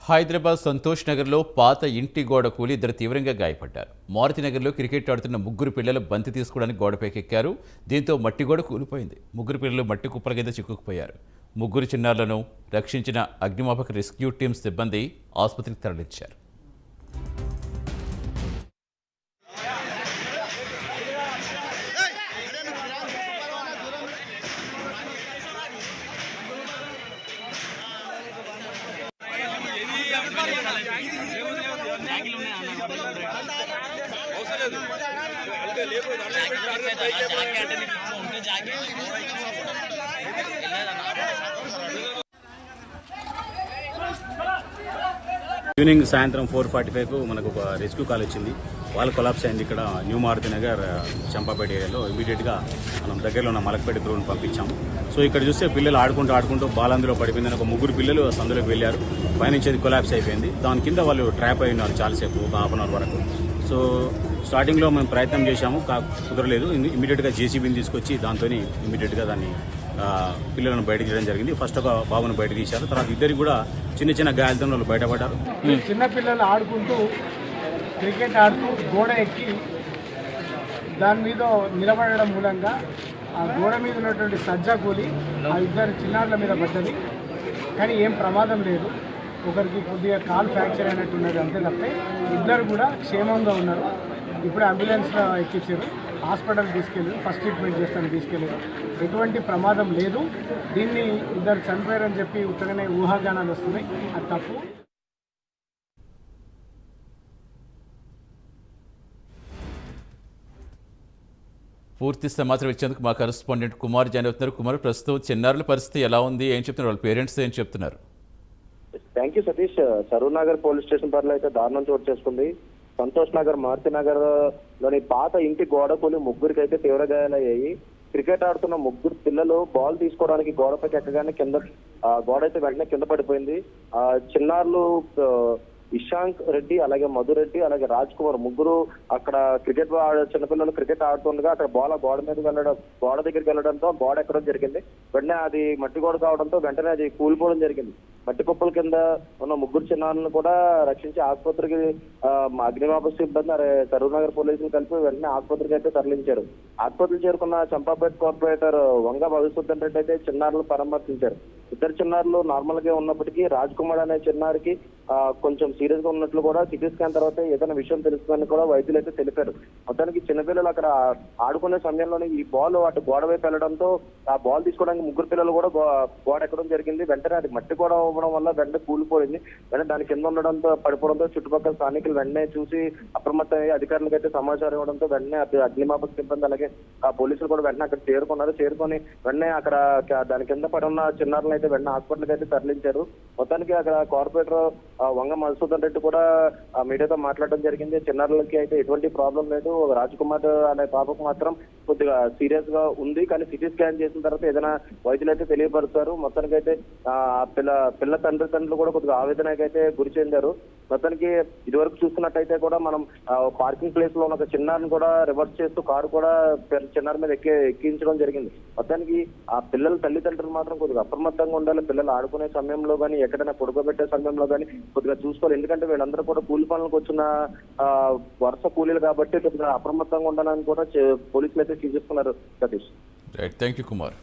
హైదరాబాద్ సంతోష్ నగర్లో పాత ఇంటి గోడ కూలి ఇద్దరు తీవ్రంగా గాయపడ్డారు. మారుతి నగర్లో క్రికెట్ ఆడుతున్న ముగ్గురు పిల్లలు బంతి తీసుకోవడానికి గోడపైకెక్కారు. దీంతో మట్టి గోడ కూలిపోయింది. ముగ్గురు పిల్లలు మట్టి కుప్పల కింద చిక్కుకుపోయారు. ముగ్గురు చిన్నారులను రక్షించిన అగ్నిమాపక రెస్క్యూ టీం సిబ్బంది ఆసుపత్రికి తరలించారు. ఈవినింగ్ సాయంత్రం 4:45కు మనకు ఒక రెస్క్యూ కాల్ వచ్చింది. వాళ్ళు కొలాప్స్ అయింది ఇక్కడ న్యూ మారుతి నగర్ చంపాపేట ఏరియాలో. ఇమీడియట్గా మనం దగ్గరలో ఉన్న మలక్పేట గ్రౌండ్ పంపించాము. సో ఇక్కడ చూస్తే పిల్లలు ఆడుకుంటూ బాల్ అందులో పడిపోయిందని ఒక ముగ్గురు పిల్లలు సందులోకి వెళ్ళారు. పైనుంచి అది కొలాప్స్ అయిపోయింది. దాని కింద వాళ్ళు ట్రాప్ అయి ఉన్నారు చాలాసేపు, ఒక హాఫ్ అన్ అవర్ వరకు. సో స్టార్టింగ్లో మేము ప్రయత్నం చేశాము, కుదరలేదు. ఇమీడియట్గా జేసీబీని తీసుకొచ్చి దాంతో ఇమీడియట్గా దాన్ని పిల్లలను బయట తీయడం జరిగింది. ఫస్ట్ ఒక బాబును బయట తీశారు. తర్వాత ఇద్దరికి కూడా చిన్న చిన్న గాయాలతో వాళ్ళు బయటపడ్డారు. చిన్న పిల్లలు ఆడుకుంటూ క్రికెట్ ఆడుతూ గోడ ఎక్కి దాని మీద నిలబడడం మూలంగా ఆ గోడ మీద ఉన్నటువంటి సజ్జా కూలి ఆ ఇద్దరు చిన్నారుల మీద పడ్డది. కానీ ఏం ప్రమాదం లేదు. ఒకరికి కొద్దిగా కాలు ఫ్రాక్చర్ అయినట్టున్నది అంతే తప్ప ఇద్దరు కూడా క్షేమంగా ఉన్నారు. ఇప్పుడు అంబులెన్స్లో ఎక్కించారు, హాస్పిటల్ తీసుకెళ్ళారు, ఫస్ట్ ట్రీట్మెంట్ చేస్తాను తీసుకెళ్ళారు. ఎటువంటి ప్రమాదం లేదు. దీన్ని ఇద్దరు చనిపోయారని చెప్పి ఉత్తగానే ఊహాగానాలు వస్తున్నాయి, అది తప్పు. పూర్తి సమాచారం ఇచ్చేందుకు మా కరెస్పాండెంట్ కుమార్ జాయిన్ అవుతున్నారు. కుమార్, ప్రస్తుతం చిన్నారుల పరిస్థితి ఎలా ఉంది, ఏం చెప్తున్నారు, వాళ్ళ పేరెంట్స్ ఏం చెప్తున్నారు? Thank you Satish. Saroor Nagar police station పరిలో అయితే దారుణం చోటు చేసుకుంది. సంతోష్ నగర్, మారుతి నగర్ లోని పాత ఇంటి గోడ కూలి ముగ్గురికి అయితే తీవ్ర గాయాలయ్యాయి. క్రికెట్ ఆడుతున్న ముగ్గురు పిల్లలు బాల్ తీసుకోవడానికి గోడపైకి ఎక్కగానే కింద గోడ అయితే వెంటనే కింద పడిపోయింది. చిన్నారులు ఇషాంక్ రెడ్డి, అలాగే మధురెడ్డి, అలాగే రాజ్ కుమార్ ముగ్గురు అక్కడ క్రికెట్ చిన్నపిల్లలు క్రికెట్ ఆడుతుండగా అక్కడ బాల్ గోడ మీద వెళ్ళడం, గోడ దగ్గరికి వెళ్ళడంతో గోడ ఎక్కడం జరిగింది. వెంటనే అది మట్టి గోడ కావడంతో వెంటనే అది కూలిపోవడం జరిగింది. మట్టి కుప్పల కింద ఉన్న ముగ్గురు చిన్నారులను కూడా రక్షించి ఆసుపత్రికి అగ్నిమాపక సిబ్బంది సరూర్ నగర్ పోలీసులు కలిపి వెంటనే ఆసుపత్రికి అయితే తరలించారు. ఆసుపత్రికి చేరుకున్న చంపాపేట కార్పొరేటర్ వంగ భవిష్యత్ రెడ్డి అయితే చిన్నారులను పరామర్శించారు. ఇద్దరు చిన్నారులు నార్మల్ గా ఉన్నప్పటికీ రాజ్ కుమార్ అనే చిన్నారికి కొంచెం సీరియస్ గా ఉన్నట్లు కూడా సిటీ స్కాన్ తర్వాత ఏదైనా విషయం తెలుస్తుందని కూడా వైద్యులు అయితే తెలిపారు. మొత్తానికి చిన్నపిల్లలు అక్కడ ఆడుకునే సమయంలోనే ఈ బాల్ అటు గోడ వైపు వెళ్ళడంతో ఆ బాల్ తీసుకోవడానికి ముగ్గురు పిల్లలు కూడా గోడ ఎక్కడం జరిగింది. వెంటనే అది మట్టి గోడ అవ్వడం వల్ల వెంటనే కూలిపోయింది. వెంటనే దాని కింద ఉండడంతో పడిపోవడంతో చుట్టుపక్కల స్థానికులు వెంటనే చూసి అప్రమత్తమై అధికారులకు అయితే సమాచారం ఇవ్వడంతో వెంటనే అగ్నిమాపక సిబ్బంది అలాగే ఆ పోలీసులు కూడా వెంటనే అక్కడ చేరుకున్నారు. చేరుకొని వెంటనే అక్కడ దాని కింద పడి ఉన్న చిన్నారులను అయితే వెంటనే హాస్పిటల్కి అయితే తరలించారు. మొత్తానికి అక్కడ కార్పొరేటర్ వంగ మధుసూదన్ రెడ్డి కూడా మీడియాతో మాట్లాడడం జరిగింది. చిన్నారులకి అయితే ఎటువంటి ప్రాబ్లం లేదు. రాజ్ కుమార్ అనే పాపకు మాత్రం కొద్దిగా సీరియస్ గా ఉంది, కానీ సిటీ స్కాన్ చేసిన తర్వాత ఏదైనా వైద్యులు అయితే తెలియపరుస్తారు. మొత్తానికి అయితే పిల్ల తండ్రులు కూడా కొద్దిగా ఆవేదనకి అయితే గురి చెందారు. మొత్తానికి ఇదివరకు చూసుకున్నట్టయితే కూడా మనం పార్కింగ్ ప్లేస్ లో ఉన్న ఒక చిన్నారిని కూడా రివర్స్ చేస్తూ కారు కూడా చిన్నారి మీద ఎక్కించడం జరిగింది. మొత్తానికి ఆ పిల్లల తల్లిదండ్రులు మాత్రం కొద్దిగా అప్రమత్తంగా ఉండాలి. పిల్లలు ఆడుకునే సమయంలో కానీ ఎక్కడైనా పడుకోబెట్టే సమయంలో కానీ కొద్దిగా చూసుకోవాలి. ఎందుకంటే వీళ్ళందరూ కూడా కూలి పనులకు వచ్చిన వరుస కూలీలు కాబట్టి కొద్దిగా అప్రమత్తంగా ఉండాలని కూడా పోలీసులు అయితే సూచిస్తున్నారు. Satish, right, thank you Kumar.